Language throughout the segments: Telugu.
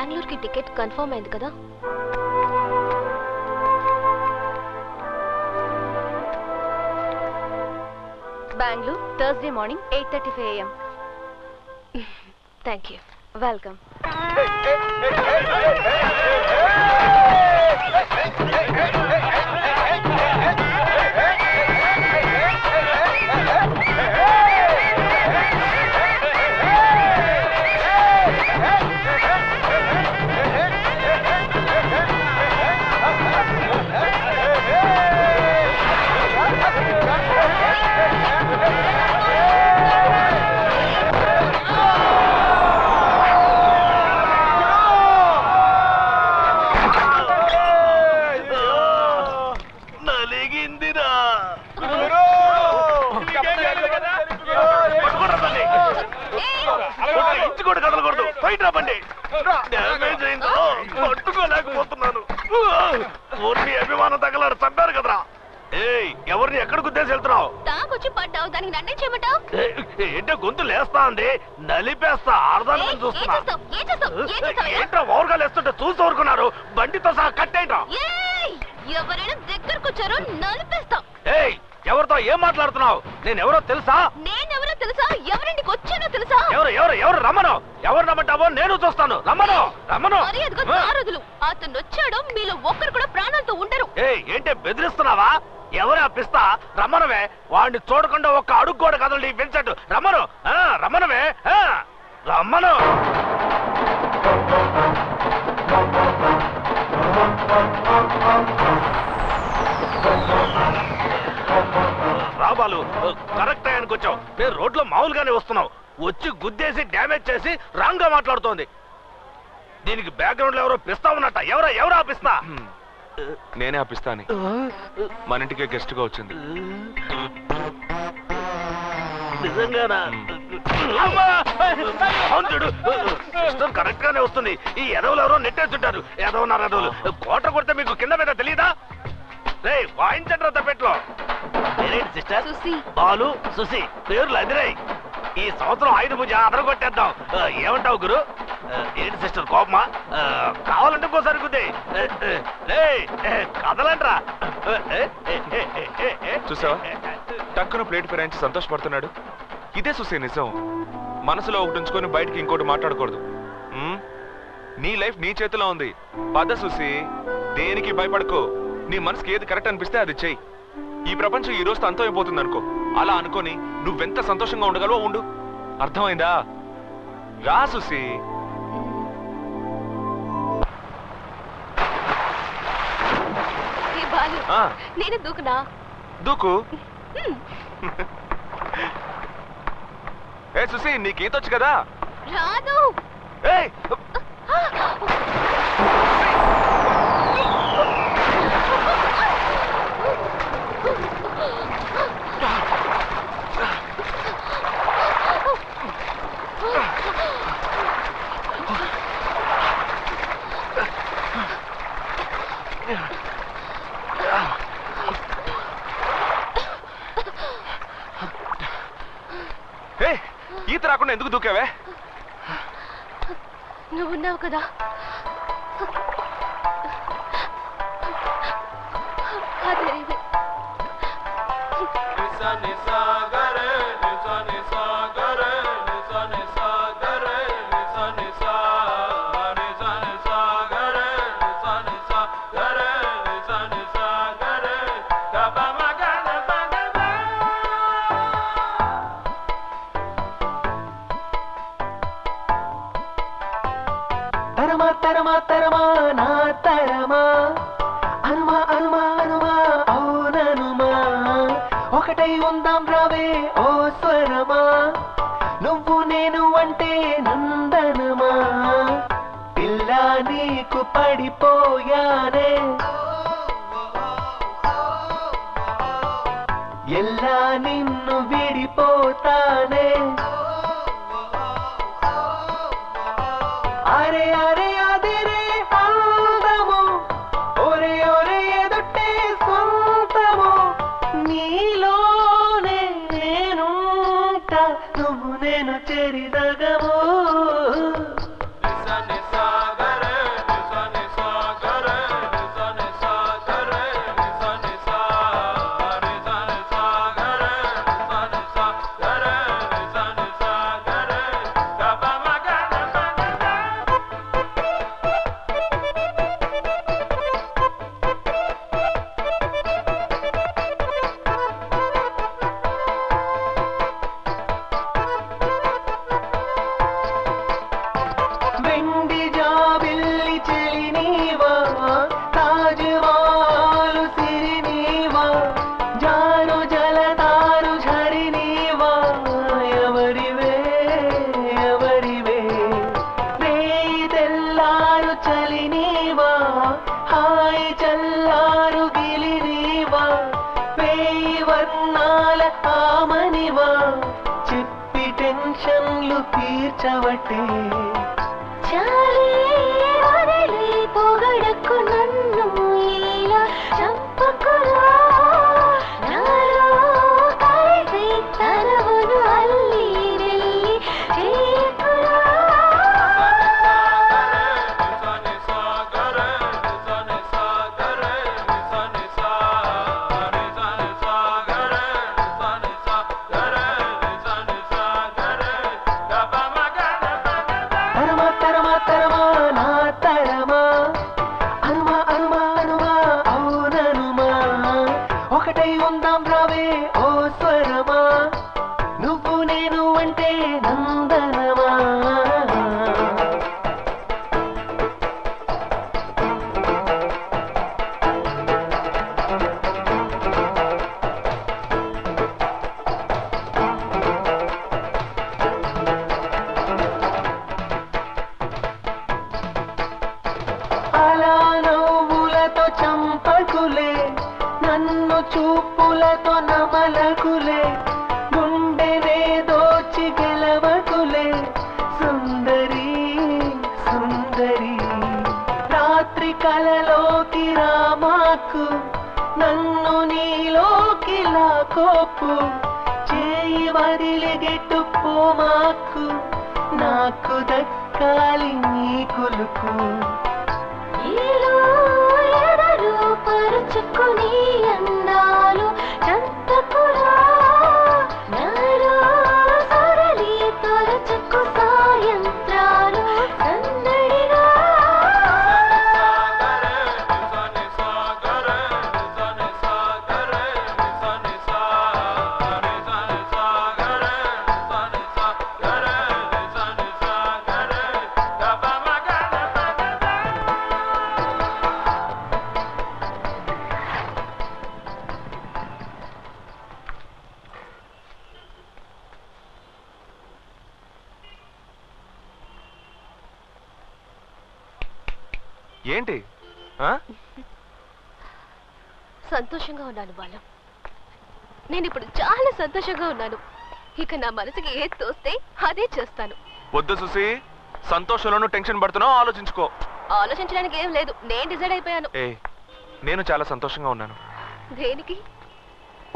బెంగళూరుకి టికెట్ కన్ఫర్మ్ అయింది కదా? Bengaluru Thursday morning 8:35 AM. Thank you. Welcome. పట్టుకోలేకపోతున్నాను. అభిమానం తగలారు చంపారు కదరా. ఎవరిని ఎక్కడ గుద్దేసి వెళ్తున్నావు? తాకొచ్చి పడ్డావు, దానికి నన్నే చేయమంటావు? ఏంటో గొంతు లేస్తా అండి, నలిపేస్తా. ఆడదాని చూస్తున్నా. ఏంట్రా ఓవర్గా లేస్తుంటే చూసి ఊరుకున్నారు? బండితో సహా కట్టేంట్రా? ఎవరైనా దగ్గరకు వచ్చారో నలిపేస్తా. ఎవరితో ఏం మాట్లాడుతున్నావు? నేనెవరో తెలుసా? నేనెవరో తెలుసా? ఎవరింటికి వచ్చానో తెలుసా? ఎవరు రమ్మను. ఎవరు రమ్మంటావో నేను చూస్తాను. రమ్మను. అతను వచ్చాడో మీలో ఒక్కరు కూడా ప్రాణాలతో ఉండరు. ఏంటి బెదిరిస్తున్నావా? ఎవరు అప్పిస్తా? రమ్మనవే. వాడిని చూడకుండా ఒక్క అడుగు కూడా కదలండి. విన్సెంట్ రమ్మను. రమ్మనవే. రమ్మను. రాబాలు కరెక్ట్ టైంకి వచ్చావు. నేను రోడ్లో మామూలుగానే వస్తున్నావు. వచ్చి గుద్దేసి డ్యామేజ్ చేసి రాంగ్ గా మాట్లాడుతోంది. దీనికి బ్యాక్గ్రౌండ్ లో ఎవరో పిస్తా ఉన్నట్ట. ఎవరు ఆపిస్తా? నేనే ఆపిస్తాను. మన ఇంటికే గెస్ట్ గా వచ్చింది. నిజంగానా? కరెక్ట్ గానే వస్తుంది. ఈ ఎదవులు ఎవరో నెట్టేస్తుంటారు. ఎదవున్నారు ఎదవులు. కోట కొడితే మీకు కింద మీద తెలియదా? రే వాయించండి రా తప్పెట్లో. సిస్టర్ బాలు సుసి పేర్లు అదిరాయి. ఈ సంవత్సరం 5 పూజ అదరగొట్టేద్దాం. ఏమంటావు గురు? ఏంటి సిస్టర్ కోపమా? కావాలంటే ఇంకోసారి గుద్దే. కదలంట్రా. చూసావా టక్కున ప్లేట్ ఫిరాయించి సంతోషపడుతున్నాడు. ఇదే చూసే నిజం. మనసులో ఒకటి ఉంచుకొని బయటికి ఇంకోటి మాట్లాడకూడదు. నీ లైఫ్ నీ చేతిలో ఉంది. పద చూసి దేనికి భయపడకో. నీ మనసుకి ఏది కరెక్ట్ అనిపిస్తే అది చెయ్యి. ఈ ప్రపంచం ఈ రోజుతో అంతం అయిపోతుంది అనుకో. అలా అనుకొని నువ్వెంత సంతోషంగా ఉండగలవో ఉండు. అర్థమైందా? రా సుసి. నేను దూకునా? దూకు. ఏ సుసి నీకు ఈతొచ్చు కదా? రాదు. ఈత రాకుండా ఎందుకు దూకావే? నువ్వున్నావు కదా. తరమా తరమా నా తరమా అనుమా అనుమా అనుమా అవుననుమా ఒకటై ఉందాం రావే ఓ స్వరమా నువ్వు నేను అంటే నందనమా పిల్ల నీకు పడిపోయానే ఎల్లా నిన్ను విడిపోతానే అరే అరే అదిరే అందము ఒరే ఒరే ఎదుటే సొంతము నీలోనే నేనుంటా నువ్వు నేను చెరిదగము నిస నిసాగర తీర్చవటే చాలే వదిలి పొగడకు నన్ను ఇలా చంపకురా నాలో కలిసి తనవును అల్లి వెళ్ళి చేయకురా తరమా తరమా తరమా నా తరమా అనుమా అనుమా అనుమా అవుననుమా ఒకటై ఉందాం రావే ఓ స్వరమా నువ్వు నేను అంటే నందనమా అలా నవ్వులతో చంపకులే నన్ను చూపులతో నమలకులే గుండెనే దోచి గెలవకులే సుందరి సుందరి రాత్రి కలలోకి రామాకు నన్ను నీలోకి లాకోపు చేయి వదిలిగెట్టు పోమాకు నాకు దక్కాలి నీ కులుకు ఈలో ఎదలు పరుచుకుని అందాలు చంతకురా నాలో సరళి తరచుకు సాయంత్రాలు సందడిగా ఏంటి ఆ? సంతోషంగా ఉన్నాను బాలు. నేను ఇప్పుడు చాలా సంతోషంగా ఉన్నాను. ఇక నా మనసుకి ఏది తోస్తే అదే చేస్తాను. వద్దు సుసి, సంతోషంలోనూ టెన్షన్ పడుతున్నావు, ఆలోచించుకో. ఆలోచించడానికి ఏం లేదు, నేను డిసైడ్ అయిపోయాను. ఏ నేను చాలా సంతోషంగా ఉన్నాను. దేనికి?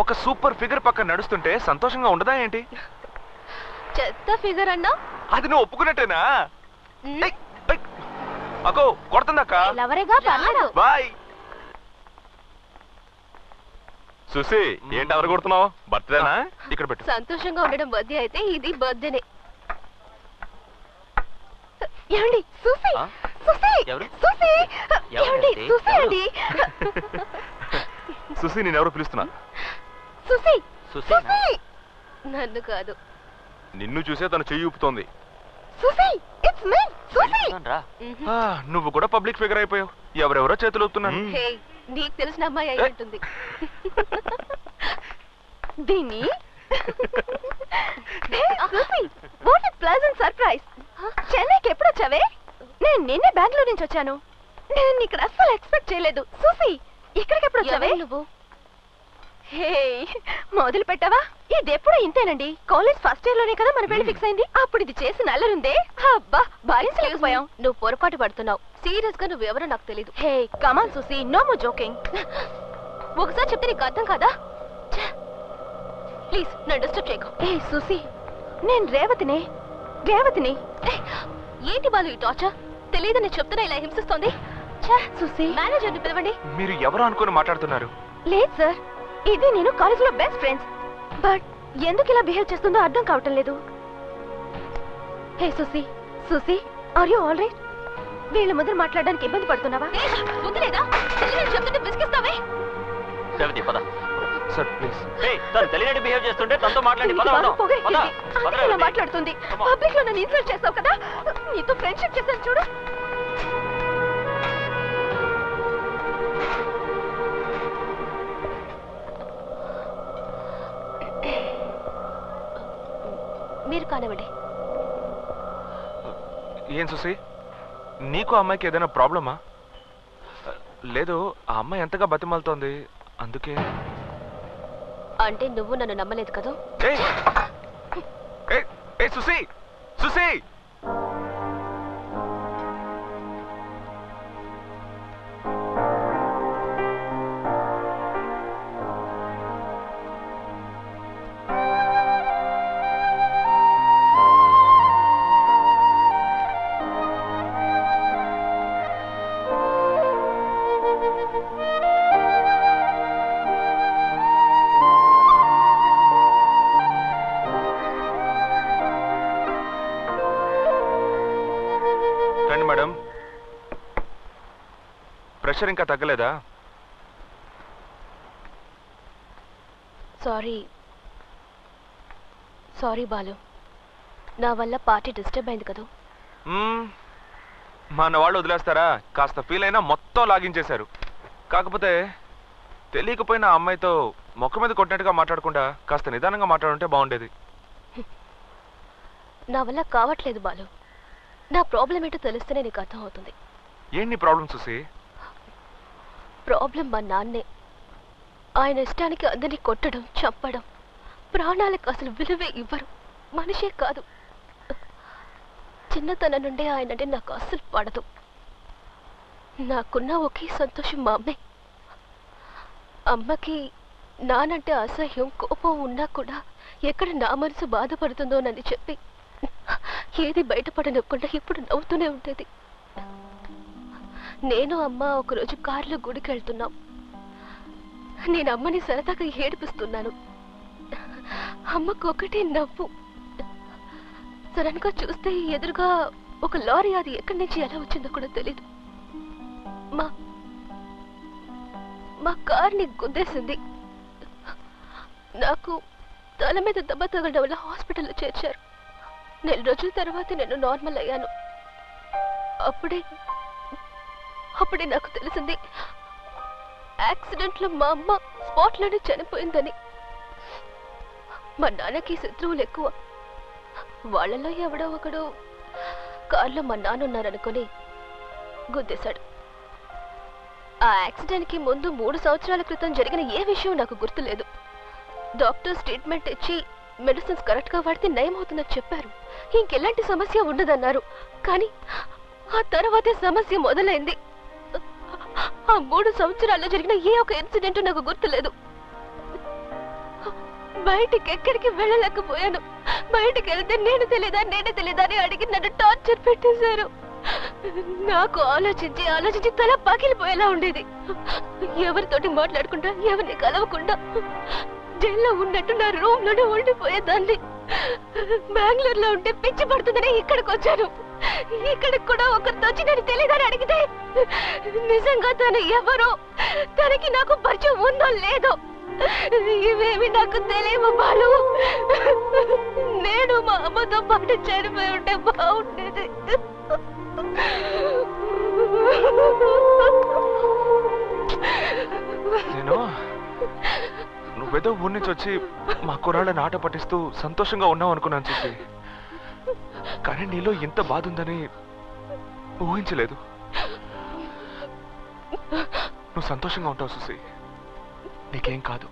ఒక సూపర్ ఫిగర్ పక్కన నడుస్తుంటే సంతోషంగా ఉండదా ఏంటి? చెత్త ఫిగర్ అన్నా అది నువ్వు ఒప్పుకున్నట్టేనా? అకో కొడుతుందక్క. లవరేగా పర్లేదు. బాయ్. సుసి ఏంటి ఎవరు కొడుతున్నావు? బర్త్డేనా? ఇక్కడ పెట్టు. సంతోషంగా ఉండడం బర్త్డే అయితే ఇది బర్త్డేనే. ఏమండి సుసి, సుసి, సుసి, ఏమండి సుసి అండి. సుసి నేనెవరో పిలుస్తున్నా. సుసి, సుసి. నన్ను కాదు. నిన్ను చూసే తను చెయ్యి ఊపుతోంది. Susi, it's me Susi. నువ్వు కూడా పబ్లిక్ ఫిగర్ అయిపోయావు. ఎవరెవరో చేతులు ఊపుతున్నాను. హే, నీకు తెలిసిన అమ్మాయి అయి ఉంటుంది. దీని వాట్ ఎ ప్లెజెంట్ సర్ప్రైజ్. చెన్నైకి ఎప్పుడు వచ్చావే? నేను నిన్నే బెంగళూరు నుంచి వచ్చాను. నేను ఇక్కడ అస్సలు ఎక్స్పెక్ట్ చేయలేదు. సుసి, ఇక్కడికి ఎప్పుడు వచ్చావే నువ్వు? హే, మొదలు పెట్టావా? ఇది ఎప్పుడు ఇంతేనండి. కాలేజ్ ఫస్ట్ ఇయర్ లోనే కదా మన పెళ్లి ఫిక్స్ అయింది. అప్పుడు ఇది చేసిన అల్లరుందే, అబ్బా భరించలేకపోయాం. నువ్వు పొరపాటు పడుతున్నావు. సీరియస్ గా నువ్వెవరో నాకు తెలీదు. హే కమాన్ సుసి, నో మోర్ జోకింగ్. ఒకసారి చెప్తే నీకు అర్థం కాదా? ప్లీజ్ నన్ను డిస్టర్బ్ చేయకు. ఏ సుసి, నేను రేవతిని. రేవతిని. ఏంటి బాలు ఈ టార్చర్? తెలియదని చెప్తున్నా ఇలా హింసిస్తోంది. సుసి, మేనేజర్ని పిలవండి. మీరు ఎవరు అనుకుని మాట్లాడుతున్నారు? లేదు సార్, ఇది నేను కాలేజ్ లో బెస్ట్ ఫ్రెండ్స్. బట్ ఎందుకు ఇలా బిహేవ్ చేస్తుందో అర్థం కావటం లేదు. Hey Susi, Susi, are you all right? వీళ్ళ ముందర మాట్లాడడానికి ఇబ్బంది పడుతున్నావా? వదిలేదా? తెలియని చెప్తుంటే విసిగిస్తావే. రేవతి పద. Sir please. తను తెలియనట్టు బిహేవ్ చేస్తుంటే తనతో మాట్లాడి మాట్లాడుతుంది. పబ్లిక్ లో నన్ను ఇన్సల్ట్ చేస్తావు కదా, నీతో ఫ్రెండ్షిప్ చేశాను చూడు. మీరు కానివ్వండి. ఏం సుసి, నీకు అమ్మాయికి ఏదైనా ప్రాబ్లమా? లేదు, ఆ అమ్మాయి ఎంతగా బతిమాలుతోంది, అందుకే. అంటే నువ్వు నన్ను నమ్మలేదు కదా? సుసి, సుసి రండి మేడం. ప్రెషర్ ఇంకా తగ్గలేదా? సారీ బాలు, నా వల్ల పార్టీ డిస్టర్బ్ అయింది కదా. మన వాళ్ళు వదిలేస్తారా? కాస్త ఫీల్ అయినా మొత్తం లాగించేశారు. కాకపోతే తెలియకపోయినా ఆ అమ్మాయితో మొక్క మీద కొట్టినట్టుగా మాట్లాడకుండా కాస్త నిదానంగా మాట్లాడుంటే బాగుండేది. నా వల్ల కావట్లేదు బాలు. నా ప్రాబ్లం ఏంటో తెలిస్తేనే నీకు అర్థం అవుతుంది. ఏంటి ప్రాబ్లం చూసి? ప్రాబ్లం మా నాన్నే. ఆయన ఇష్టానికి అందరినీ కొట్టడం, చంపడం, ప్రాణాలకు అసలు విలువే ఇవ్వరు. మనిషే కాదు. చిన్నతనం నుండే ఆయనంటే నాకు అస్సలు పడదు. నాకున్న ఒకే సంతోషం మా అమ్మే. అమ్మకి నానంటే అసహ్యం, కోపం ఉన్నా కూడా ఎక్కడ నా మనసు బాధపడుతుందోనని చెప్పి ఏది బయటపడనివ్వకుండా ఇప్పుడు నవ్వుతూనే ఉండేది. నేను అమ్మ ఒకరోజు కారులో గుడికి వెళ్తున్నాం. నేను అమ్మని సరదాగా ఏడిపిస్తున్నాను. అమ్మకు ఒకటే నవ్వు. సడన్ గా చూస్తే ఎదురుగా ఒక లారీ, అది ఎక్కడి నుంచి ఎలా వచ్చిందో కూడా తెలీదు. మా కార్ని గుద్దేసింది. నాకు తల మీద దెబ్బ తగలడం వల్ల హాస్పిటల్లో చేర్చారు. 4 రోజుల తర్వాత నేను నార్మల్ అయ్యాను. అప్పుడే నాకు తెలిసింది యాక్సిడెంట్ లో మా అమ్మ స్పాట్ లోనే చనిపోయిందని. మా నాన్నకి శత్రువులు ఎక్కువ. వాళ్ళలో ఎవడో ఒకడు కారులో మా నాన్న ఉన్నారనుకొని గుద్దేశాడు. ఆ యాక్సిడెంట్ కి ముందు 3 సంవత్సరాల క్రితం జరిగిన ఏ విషయం నాకు గుర్తులేదు. డాక్టర్స్ ట్రీట్మెంట్ ఇచ్చి మెడిసిన్స్ కరెక్ట్ గా వాడితే నయం అవుతుందని చెప్పారు. ఇంకెలాంటి సమస్య ఉండదన్నారు. కానీ ఆ తర్వాతే సమస్య మొదలైంది. ఆ 3 సంవత్సరాల్లో జరిగిన ఏ ఒక ఇన్సిడెంట్ నాకు గుర్తులేదు. బయటికి ఎక్కడికి వెళ్ళలేకపోయాను. బయటికి వెళ్తే నేనే తెలీదా అని అడిగి నన్ను టార్చర్ పెట్టేశారు. నాకు ఆలోచించి తల పగిలిపోయేలా ఉండేది. ఎవరితోటి మాట్లాడకుండా, ఎవరిని కలవకుండా జైల్లో ఉన్నట్టు నా రూమ్ లోనే ఉండిపోయేదాన్ని. బెంగళూరులో ఉంటే పిచ్చి పడుతుందని ఇక్కడికి వచ్చాను. ఇక్కడికి కూడా ఒకరితో వచ్చి నేను తెలీదని అడిగితే నిజంగా తను ఎవరో, తనకి నాకు పరిచయం ఉందో లేదో ఇవేమి నాకు తెలియవు బాలు. నేను మా అమ్మతో పాటు చనిపోయి ఉంటే బాగుండేది. నువ్వేదో ఊరి నుంచి వచ్చి మా కుర్రాళ్ళని ఆట పట్టిస్తూ సంతోషంగా ఉన్నావు అనుకున్నాను చూసి. కానీ నీలో ఇంత బాధ ఉందని ఊహించలేదు. నువ్వు సంతోషంగా ఉంటావు చూసి. నీకేం కాదు.